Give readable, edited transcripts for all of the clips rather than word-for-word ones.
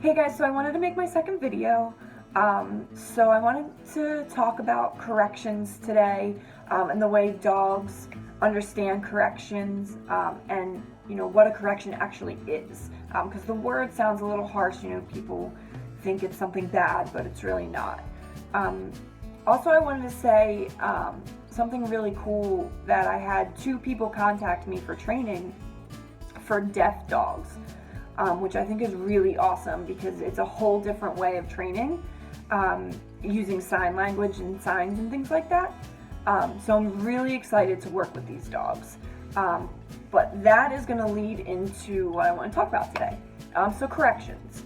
Hey guys, so I wanted to make my second video. So I wanted to talk about corrections today, and the way dogs understand corrections, and what a correction actually is. Because the word sounds a little harsh, people think it's something bad, but it's really not. Also, I wanted to say something really cool, that I had 2 people contact me for training for deaf dogs. Which I think is really awesome because it's a whole different way of training, using sign language and signs and things like that. So I'm really excited to work with these dogs. But that is going to lead into what I want to talk about today. So corrections.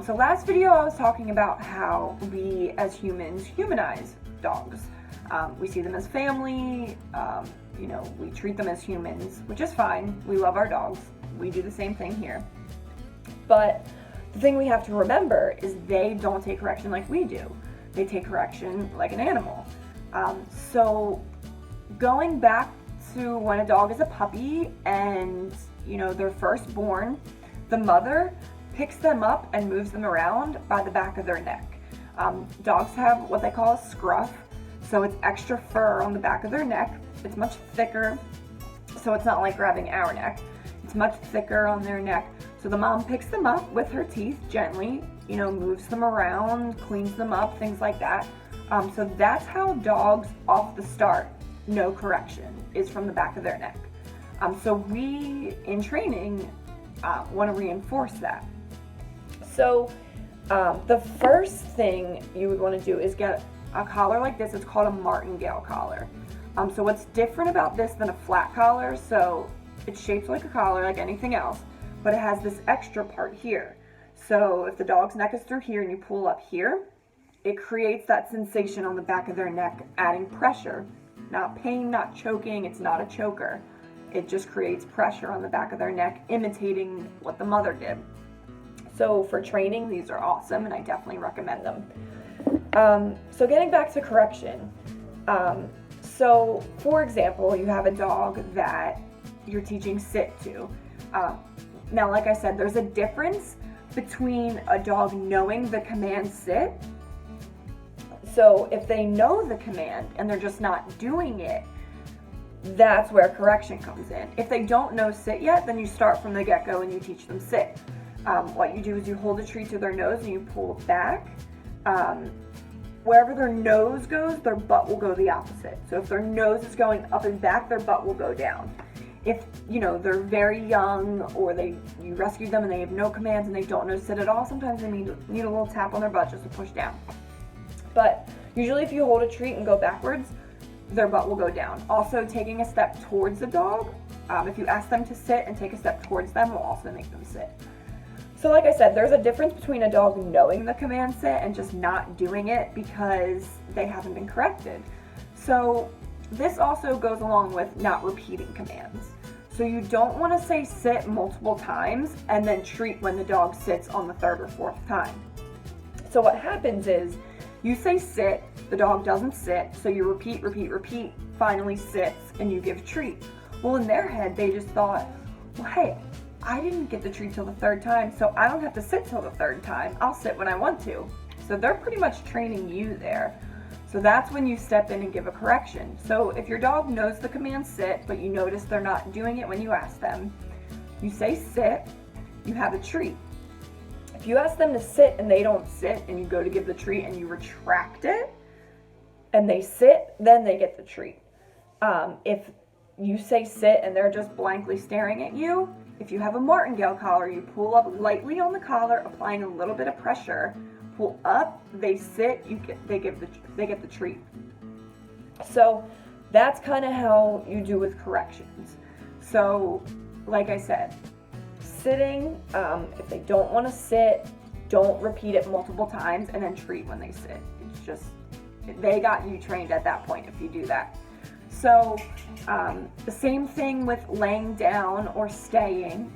So last video I was talking about how we as humans humanize dogs. We see them as family, we treat them as humans, which is fine. We love our dogs. We do the same thing here. But the thing we have to remember is they don't take correction like we do. They take correction like an animal. So going back to when a dog is a puppy and, they're first born, the mother picks them up and moves them around by the back of their neck. Dogs have what they call a scruff, so it's extra fur on the back of their neck. It's much thicker, so it's not like grabbing our neck. It's much thicker on their neck. So the mom picks them up with her teeth gently, moves them around, cleans them up, things like that. So that's how dogs off the start know correction, is from the back of their neck. So we, in training, want to reinforce that. So the first thing you would want to do is get a collar like this. It's called a martingale collar. So what's different about this than a flat collar, so it's shaped like a collar like anything else, but it has this extra part here. So if the dog's neck is through here and you pull up here, it creates that sensation on the back of their neck, adding pressure. Not pain, not choking, it's not a choker. It just creates pressure on the back of their neck, imitating what the mother did. So for training, these are awesome, and I definitely recommend them. So getting back to correction. So for example, you have a dog that you're teaching sit to. Now, like I said, there's a difference between a dog knowing the command sit. So if they know the command and they're just not doing it, that's where correction comes in. If they don't know sit yet, then you start from the get-go and you teach them sit. What you do is you hold a treat to their nose and you pull it back. Wherever their nose goes, their butt will go the opposite. So if their nose is going up and back, their butt will go down. If, they're very young, or you rescued them and they have no commands and they don't know sit at all, sometimes they need a little tap on their butt just to push down. But usually if you hold a treat and go backwards, their butt will go down. Also, taking a step towards the dog, if you ask them to sit and take a step towards them, will also make them sit. So like I said, there's a difference between a dog knowing the command sit and just not doing it because they haven't been corrected. So this also goes along with not repeating commands. So you don't want to say sit multiple times and then treat when the dog sits on the 3rd or 4th time. So what happens is you say sit, the dog doesn't sit, so you repeat, finally sits, and you give treat. Well, in their head, they just thought, well, hey, I didn't get the treat till the 3rd time, so I don't have to sit till the 3rd time. I'll sit when I want to. So they're pretty much training you there. So that's when you step in and give a correction. So if your dog knows the command sit, but you notice they're not doing it when you ask them, you say sit, you have a treat. If you ask them to sit and they don't sit, and you go to give the treat and you retract it, and they sit, then they get the treat. If you say sit and they're just blankly staring at you, if you have a martingale collar, you pull up lightly on the collar, applying a little bit of pressure, pull up, they sit, they get the treat. So that's kind of how you do with corrections. So like I said, sitting, if they don't want to sit, don't repeat it multiple times and then treat when they sit. It's just, they got you trained at that point if you do that. So the same thing with laying down or staying.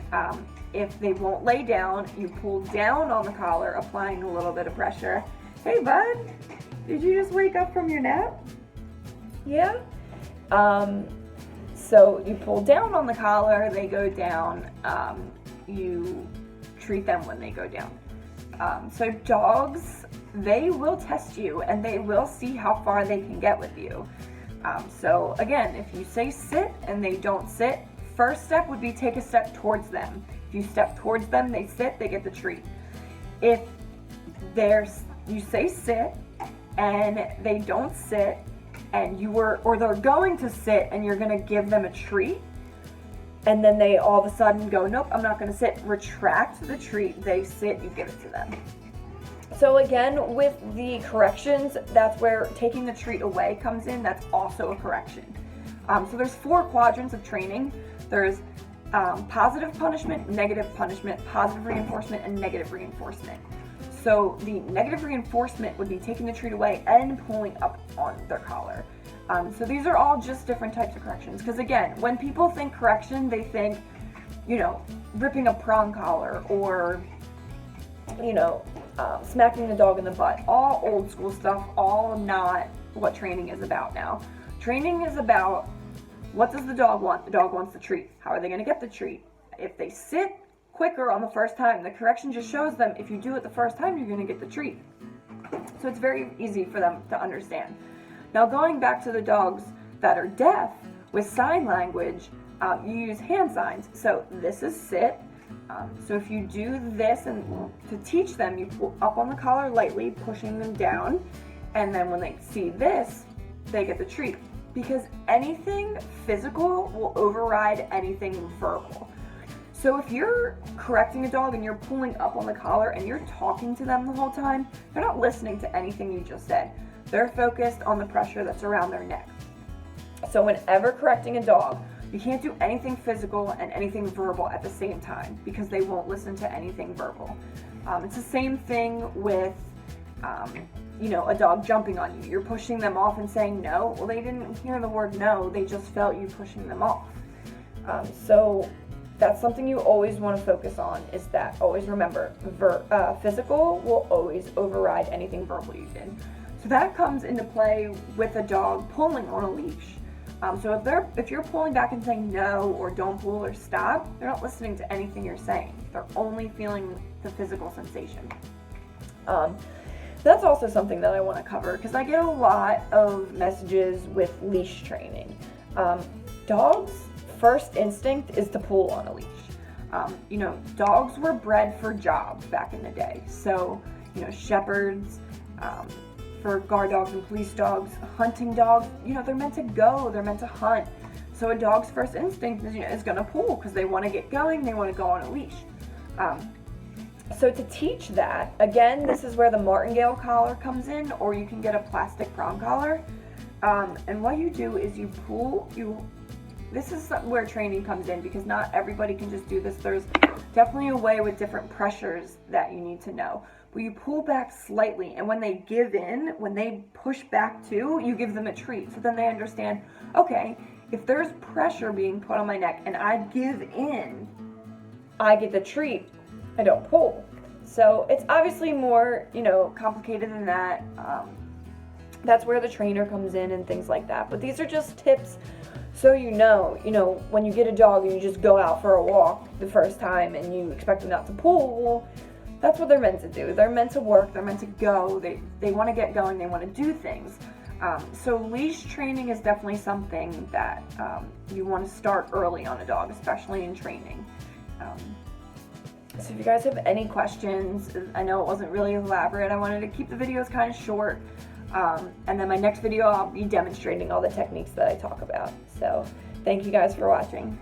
If they won't lay down, you pull down on the collar, applying a little bit of pressure. Hey bud, did you just wake up from your nap? Yeah? So you pull down on the collar, they go down, you treat them when they go down. So dogs, they will test you and they will see how far they can get with you. So again, if you say sit and they don't sit, first step would be take a step towards them. If you step towards them, they sit, they get the treat. If you say sit and they don't sit, and or they're going to sit and you're going to give them a treat, and then they all of a sudden go, nope, I'm not going to sit, retract the treat, they sit, you give it to them. So again, with the corrections, that's where taking the treat away comes in. That's also a correction. So there's 4 quadrants of training. There's positive punishment, negative punishment, positive reinforcement, and negative reinforcement. So the negative reinforcement would be taking the treat away and pulling up on their collar. So these are all just different types of corrections. Because again, when people think correction, they think, ripping a prong collar or, smacking the dog in the butt. All old school stuff, all not what training is about now. Training is about, what does the dog want? The dog wants the treat. How are they going to get the treat? If they sit quicker on the first time, the correction just shows them if you do it the first time, you're going to get the treat. So it's very easy for them to understand. Now going back to the dogs that are deaf, with sign language, you use hand signs. So this is sit. So if you do this, and to teach them, you pull up on the collar lightly, pushing them down, and then when they see this, they get the treat. Because anything physical will override anything verbal. So if you're correcting a dog and you're pulling up on the collar and you're talking to them the whole time, they're not listening to anything you just said. They're focused on the pressure that's around their neck. So whenever correcting a dog, you can't do anything physical and anything verbal at the same time because they won't listen to anything verbal. It's the same thing with, a dog jumping on you. You're pushing them off and saying no. Well, they didn't hear the word no. They just felt you pushing them off. So that's something you always want to focus on, is that always remember, physical will always override anything verbal you did. So that comes into play with a dog pulling on a leash. So if you're pulling back and saying no or don't pull or stop, they're not listening to anything you're saying. They're only feeling the physical sensation. That's also something that I want to cover because I get a lot of messages with leash training. Dogs' first instinct is to pull on a leash. Dogs were bred for jobs back in the day. So, shepherds, for guard dogs and police dogs, hunting dogs, they're meant to go, they're meant to hunt. So a dog's first instinct is going to pull because they want to get going, they want to go on a leash. So to teach that, again, this is where the martingale collar comes in, or you can get a plastic prong collar. And what you do is you pull, this is where training comes in because not everybody can just do this. There's definitely a way with different pressures that you need to know. But you pull back slightly, and when they give in, when they push back too, you give them a treat. So then they understand, okay, if there's pressure being put on my neck and I give in, I get the treat, I don't pull. So it's obviously more, complicated than that. That's where the trainer comes in and things like that. But these are just tips so when you get a dog and you just go out for a walk the first time and you expect them not to pull, well, that's what they're meant to do. They're meant to work, they're meant to go, they want to get going, they want to do things. So leash training is definitely something that you want to start early on a dog, especially in training. So if you guys have any questions, I know it wasn't really elaborate, I wanted to keep the videos kind of short. And then my next video I'll be demonstrating all the techniques that I talk about. So thank you guys for watching.